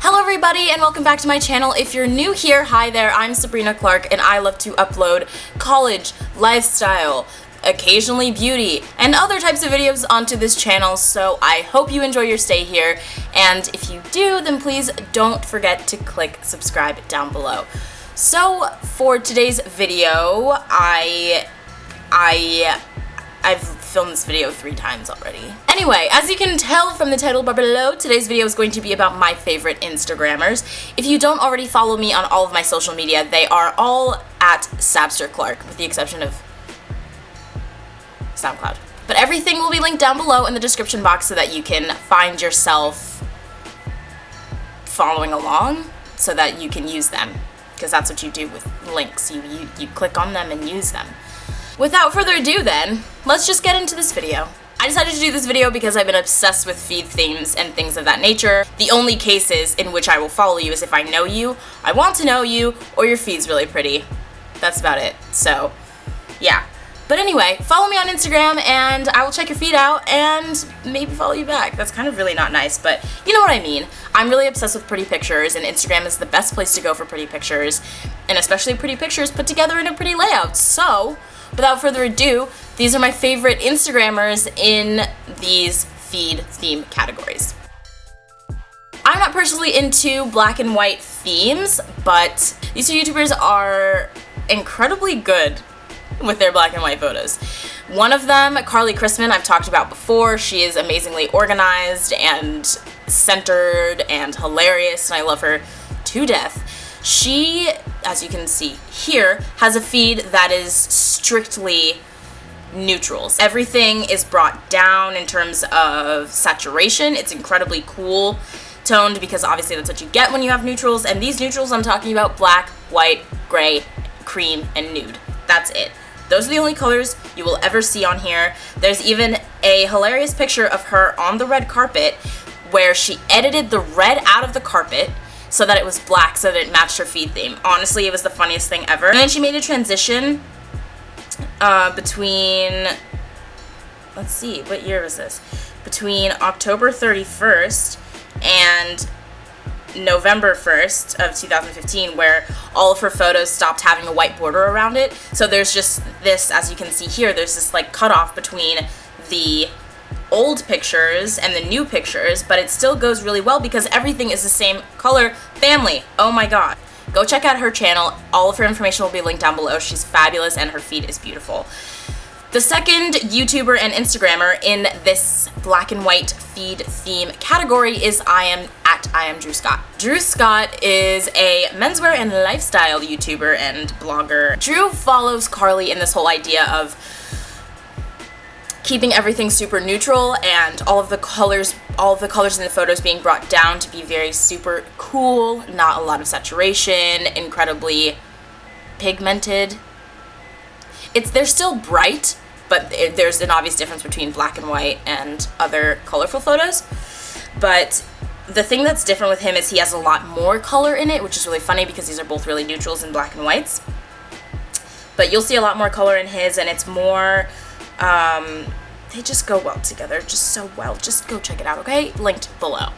Hello everybody and welcome back to my channel. If you're new here, hi there, I'm Sabrina Clarke and I love to upload college, lifestyle, occasionally beauty, and other types of videos onto this channel, so I hope you enjoy your stay here, and if you do, then please don't forget to click subscribe down below. So for today's video, I've filmed this video 3 times already. Anyway, as you can tell from the title bar below, today's video is going to be about my favorite Instagrammers. If you don't already follow me on all of my social media, they are all at Sabrina Clarke, with the exception of SoundCloud. But everything will be linked down below in the description box so that you can find yourself following along so that you can use them, because that's what you do with links. You click on them and use them. Without further ado then, let's just get into this video. I decided to do this video because I've been obsessed with feed themes and things of that nature. The only cases in which I will follow you is if I know you, I want to know you, or your feed's really pretty. That's about it. So, yeah. But anyway, follow me on Instagram and I will check your feed out and maybe follow you back. That's kind of really not nice, but you know what I mean. I'm really obsessed with pretty pictures and Instagram is the best place to go for pretty pictures, and especially pretty pictures put together in a pretty layout. So, without further ado, these are my favorite Instagrammers in these feed theme categories. I'm not personally into black and white themes, but these 2 YouTubers are incredibly good with their black and white photos. One of them, Carly Chrisman, I've talked about before. She is amazingly organized and centered and hilarious, and I love her to death. She, as you can see here, has a feed that is strictly neutrals. Everything is brought down in terms of saturation. It's incredibly cool toned because obviously that's what you get when you have neutrals, and these neutrals I'm talking about black, white, gray, cream, and nude. That's it. Those are the only colors you will ever see on here. There's even a hilarious picture of her on the red carpet where she edited the red out of the carpet so that it was black, so that it matched her feed theme. Honestly, it was the funniest thing ever. And then she made a transition between, let's see, what year was this? Between October 31st and November 1st of 2015, where all of her photos stopped having a white border around it. So there's just this, as you can see here, there's this like cutoff between the old pictures and the new pictures, but it still goes really well because everything is the same color family. Oh my god. Go check out her channel. All of her information will be linked down below. She's fabulous and her feed is beautiful. The second YouTuber and Instagrammer in this black and white feed theme category is I am Drew Scott. Drew Scott is a menswear and lifestyle YouTuber and blogger. Drew follows Carly in this whole idea of keeping everything super neutral and all of the colors in the photos being brought down to be very super cool, not a lot of saturation, incredibly pigmented. They're still bright, but there's an obvious difference between black and white and other colorful photos. But the thing that's different with him is he has a lot more color in it, which is really funny because these are both really neutrals and black and whites. But you'll see a lot more color in his, and it's more, they just go well together, just so well. Just go check it out, okay? Linked below.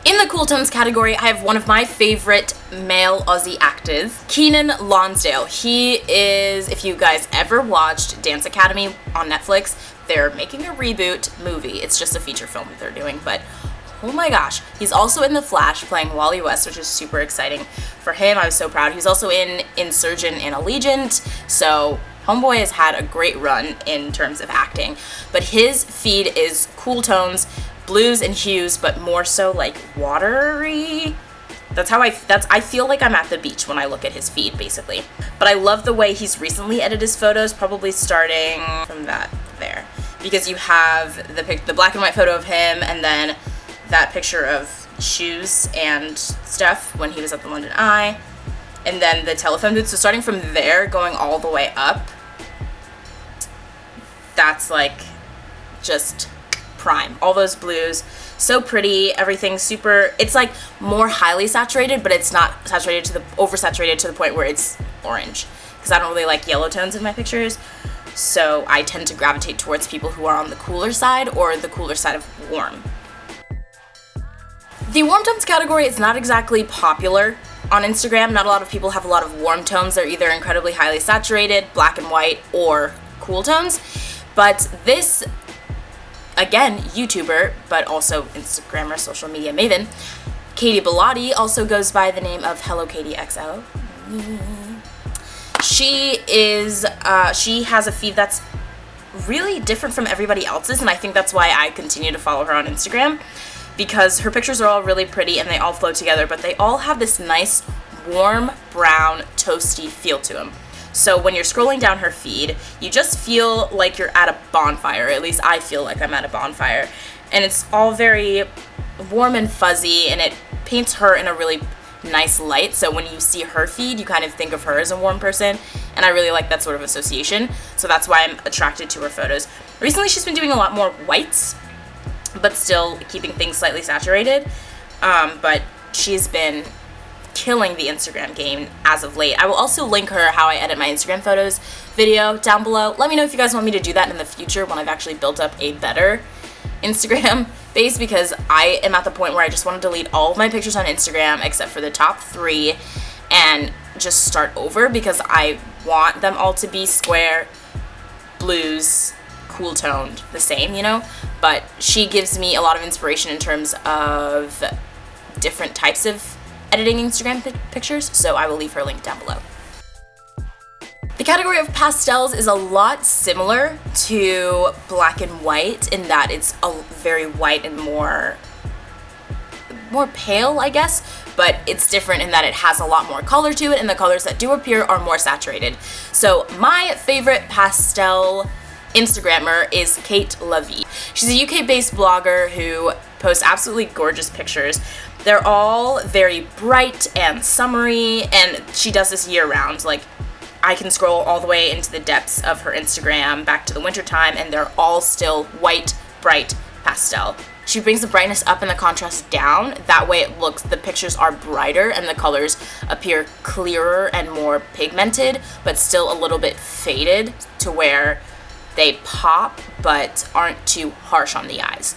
In the cool tones category, I have one of my favorite male Aussie actors, Keenan Lonsdale. He is, if you guys ever watched Dance Academy on Netflix, they're making a reboot movie. It's just a feature film that they're doing, but oh my gosh. He's also in The Flash playing Wally West, which is super exciting for him. I was so proud. He's also in Insurgent and Allegiant, so homeboy has had a great run in terms of acting. But his feed is cool tones, blues and hues, but more so like watery. I feel like I'm at the beach when I look at his feed, basically. But I love the way he's recently edited his photos, probably starting from that there. Because you have the black and white photo of him, and then that picture of shoes and stuff when he was at the London Eye, and then the telephone booth. So starting from there, going all the way up, that's like just prime. All those blues, so pretty, everything super, it's like more highly saturated, but it's not saturated oversaturated to the point where it's orange, because I don't really like yellow tones in my pictures, so I tend to gravitate towards people who are on the cooler side or the cooler side of warm. The warm tones category is not exactly popular on Instagram. Not a lot of people have a lot of warm tones. They're either incredibly highly saturated, black and white, or cool tones. But this, again, YouTuber, but also Instagrammer, social media maven, Katie Bellotti, also goes by the name of Hello Katie XO. She has a feed that's really different from everybody else's, and I think that's why I continue to follow her on Instagram, because her pictures are all really pretty and they all flow together, but they all have this nice warm brown toasty feel to them. So when you're scrolling down her feed, you just feel like you're at a bonfire. At least I feel like I'm at a bonfire. And it's all very warm and fuzzy, and it paints her in a really nice light. So when you see her feed, you kind of think of her as a warm person, and I really like that sort of association. So that's why I'm attracted to her photos. Recently, she's been doing a lot more whites, but still keeping things slightly saturated. But she's been killing the Instagram game as of late. I will also link her how I edit my Instagram photos video down below. Let me know if you guys want me to do that in the future when I've actually built up a better Instagram base, because I am at the point where I just want to delete all of my pictures on Instagram except for the top 3 and just start over, because I want them all to be square, blues, cool toned, the same, you know? But she gives me a lot of inspiration in terms of different types of editing Instagram pictures, so I will leave her link down below. The category of pastels is a lot similar to black and white in that it's a very white and more pale, I guess, but it's different in that it has a lot more color to it, and the colors that do appear are more saturated. So my favorite pastel Instagrammer is Kate Levy. She's a UK-based blogger who posts absolutely gorgeous pictures. They're all very bright and summery, and she does this year-round. Like, I can scroll all the way into the depths of her Instagram back to the wintertime, and they're all still white, bright pastel. She brings the brightness up and the contrast down. That way it looks, the pictures are brighter and the colors appear clearer and more pigmented, but still a little bit faded to where they pop but aren't too harsh on the eyes.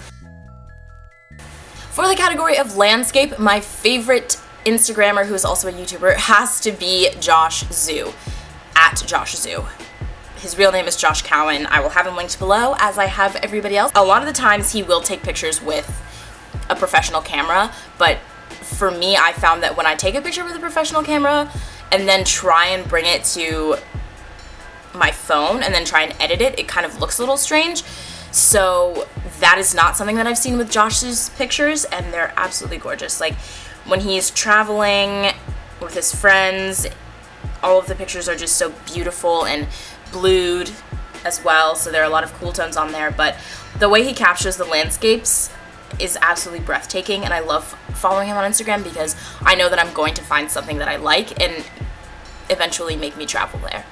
For the category of landscape, my favorite Instagrammer, who is also a YouTuber, has to be Josh Zhu, at Josh Zhu. His real name is Josh Cowan. I will have him linked below, as I have everybody else. A lot of the times he will take pictures with a professional camera, but for me, I found that when I take a picture with a professional camera and then try and bring it to my phone and then try and edit it, it kind of looks a little strange. So that is not something that I've seen with Josh's pictures, and they're absolutely gorgeous. Like, when he's traveling with his friends, all of the pictures are just so beautiful and blued as well, so there are a lot of cool tones on there, but the way he captures the landscapes is absolutely breathtaking, and I love following him on Instagram because I know that I'm going to find something that I like and eventually make me travel there.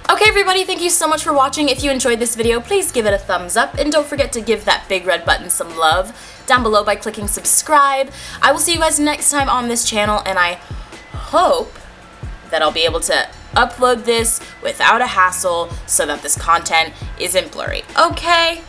Okay everybody, thank you so much for watching. If you enjoyed this video, please give it a thumbs up, and don't forget to give that big red button some love down below by clicking subscribe. I will see you guys next time on this channel, and I hope that I'll be able to upload this without a hassle so that this content isn't blurry. Okay?